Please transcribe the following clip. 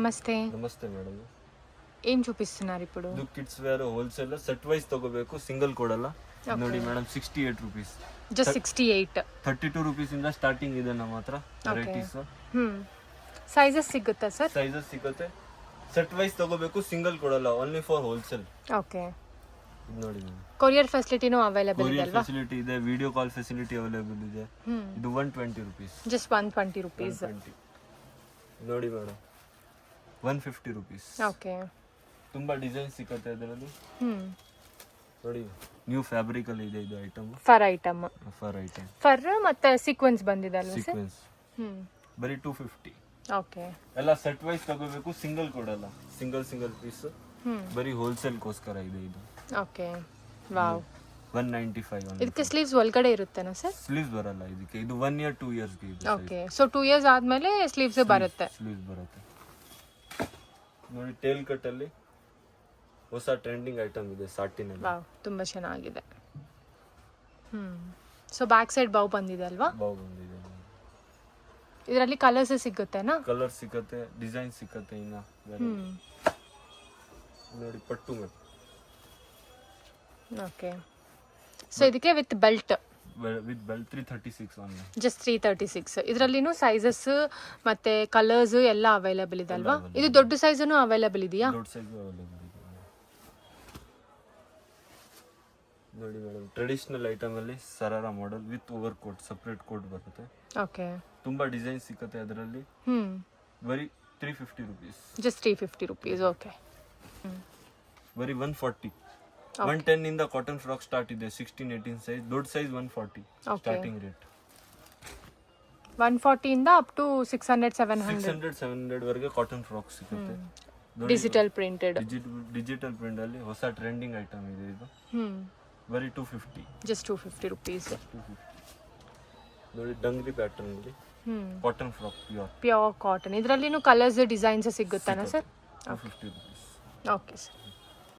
ನಮಸ್ತೆ. ನಮಸ್ತೆ ಮೇಡಮ್. ಏನ್ చూపిస్తున్నారు ఇప్పుడు? ಇದು kids wear wholesale set wise ತಗೋಬೇಕು, ಸಿಂಗಲ್ ಕೊಡಲ್ಲ. ನೋಡಿ ಮೇಡಮ್, 68 ರೂಪೀಸ್. ಜಸ್ಟ್ 68. 32 ರೂಪೀಸ್ ಇಂದ ಸ್ಟಾರ್ಟಿಂಗ್ ಇದೆ ನಮ್ಮ ಹತ್ರ ವೆರೈಟೀಸ್. ಸೈಜಸ್ ಸಿಗುತ್ತಾ ಸರ್? ಸೈಜಸ್ ಸಿಗುತ್ತೆ. ಸೆಟ್ ವೈಸ್ ತಗೋಬೇಕು, ಸಿಂಗಲ್ ಕೊಡಲ್ಲ, ಓನ್ಲಿ ಫಾರ್ ಹೋಲ್ಸೇಲ್. ಓಕೆ. ನೋಡಿ ಕೊರಿಯರ್ ಫೆಸಿಲಿಟಿನೂ ಅವೈಲೇಬಲ್ ಇದೆ ಅಲ್ವಾ? ಫೆಸಿಲಿಟಿ ಇದೆ, ವಿಡಿಯೋ ಕಾಲ್ ಫೆಸಿಲಿಟಿ ಅವೈಲೇಬಲ್ ಇದೆ. ಇದು 120 ರೂಪೀಸ್. Just 120 rupees. ನೋಡಿ ಮೇಡಮ್, 150 ರೂಪೀಸ್. ಓಕೆ. ತುಂಬಾ ಡಿಸೈನ್ ಸಿಗುತ್ತೆ ಅದರಲ್ಲಿ. ನೋಡಿ, ನ್ಯೂ ಫ್ಯಾಬ್ರಿಕ್ ಅಲ್ಲಿ ಇದೆ ಇದು ಐಟಮ್. Fur item. ಫರ್ ಮತ್ತೆ ಸೀಕ್ವೆನ್ಸ್ ಬಂದಿದೆ ಅಲ್ವಾ ಸರ್? ಸೀಕ್ವೆನ್ಸ್ ಬರೀ 250. ಓಕೆ. ಎಲ್ಲ ಸೆಟ್ ವೈಸ್ ತಗೋಬೇಕು, ಸಿಂಗಲ್ ಕೊಡಲ್ಲ. ಸಿಂಗಲ್ ಪೀಸ್ ಬರೀ ಹೋಲ್ಸೇಲ್ ಗೋಸ್ಕರ ಇದೆ ಇದು. ಓಕೆ. ವಾವ್. 195. ಇದಕ್ಕೆ ಸ್ಲೀವ್ಸ್ ಒಳಗಡೆ ಇರುತ್ತೆನಾ ಸರ್? ಸ್ಲೀವ್ಸ್ ಬರಲ್ಲ ಇದಕ್ಕೆ. ಇದು 1 year 2 years ಗೆ ಇದೆ. ಓಕೆ. ಸೊ 2 years ಆದ್ಮೇಲೆ ಸ್ಲೀವ್ಸ್ ಬರುತ್ತೆ. ಸ್ಲೀವ್ಸ್ ಬರುತ್ತೆ. ನೋಡಿ, ಟೇಲ್ ಕಟ್ ಅಲ್ಲಿ ಹೊಸ ಟ್ರೆಂಡಿಂಗ್ ಐಟಮ್ ಇದೆ ಸಾಟಿನ್ ಅಲ್ಲಿ. ವಾವ್, ತುಂಬಾ ಚೆನ್ನಾಗಿದೆ. ಸೊ ಬ್ಯಾಕ್ ಸೈಡ್ ಬೌ ಬಂದಿದೆ ಅಲ್ವಾ? ಬೌ ಬಂದಿದೆ. ಇದರಲ್ಲಿ ಕಲರ್ಸ್ ಸಿಗುತ್ತೆನಾ? ಕಲರ್ ಸಿಗುತ್ತೆ, ಡಿಸೈನ್ ಸಿಗುತ್ತೆ. ಇನ್ನ ನೋಡಿ, ಪಟ್ಟು ಮೇಲೆ. ಓಕೆ. ಸೊ ಇದಕ್ಕೆ ವಿತ್ ಬೆಲ್ಟ್ 336 ಓನ್ಲಿ. ಜಸ್ಟ್ 336. ಇದರಲ್ಲಿನೂ ಸೈಜಸ್ ಮತ್ತೆ ಕಲರ್ಸ್ ಎಲ್ಲ ಅವೈಲೇಬಲ್ ಇದೆ ಅಲ್ವಾ? ಇದು ದೊಡ್ಡ ಸೈಜನು ಅವೈಲೇಬಲ್ ಇದೆಯಾ? ದೊಡ್ಡ ಸೈಜ್ ಅವೈಲೇಬಲ್ ಇದೆ. ನೋಡಿ ಮೇಡಮ್, ಟ್ರೆಡಿಷನಲ್ ಐಟಮ್ ಅಲ್ಲಿ sharara model with over coat, separate coat ಬರುತ್ತೆ. ಓಕೆ. ತುಂಬಾ ಡಿಸೈನ್ ಸಿಗುತ್ತೆ ಅದರಲ್ಲಿ. ಬರೀ 350 ರೂಪೀಸ್. Just 350 rupees. ಓಕೆ. ಬರೀ 140. 110 ಇಂದ ಕಾಟನ್ ಫ್ರಾಕ್ ಸ್ಟಾರ್ಟ್ ಇದೆ. 16-18 ಸೈಜ್. ದೊಡ್ಡ ಸೈಜ್ 140 ಸ್ಟಾರ್ಟಿಂಗ್ ರೇಟ್. 140 ಇಂದ ಅಪ್ ಟು 600-700 ವರೆಗೆ ಕಾಟನ್ ಫ್ರಾಕ್ ಸಿಗುತ್ತೆ. Digital printed. ಡಿಜಿಟಲ್ ಪ್ರಿಂಟ್ ಅಲ್ಲಿ ಹೊಸ ಟ್ರೆಂಡಿಂಗ್ ಐಟಮ್ ಇದೆ ಇದು. ಬರೀ 250. Just 250 rupees. ನೋಡಿ, ಡಂಗ್ರಿ ಪ್ಯಾಟರ್ನ್ ಅಲ್ಲಿ ಕಾಟನ್ ಫ್ರಾಕ್, ಪ್ಯೂರ್ ಕಾಟನ್. ಇದರಲ್ಲಿನೂ ಕಲರ್ಸ್ ಡಿಸೈನ್ಸ್ ಸಿಗುತ್ತಾನಾ ಸರ್? 250 ರೂಪೀಸ್. Okay sir.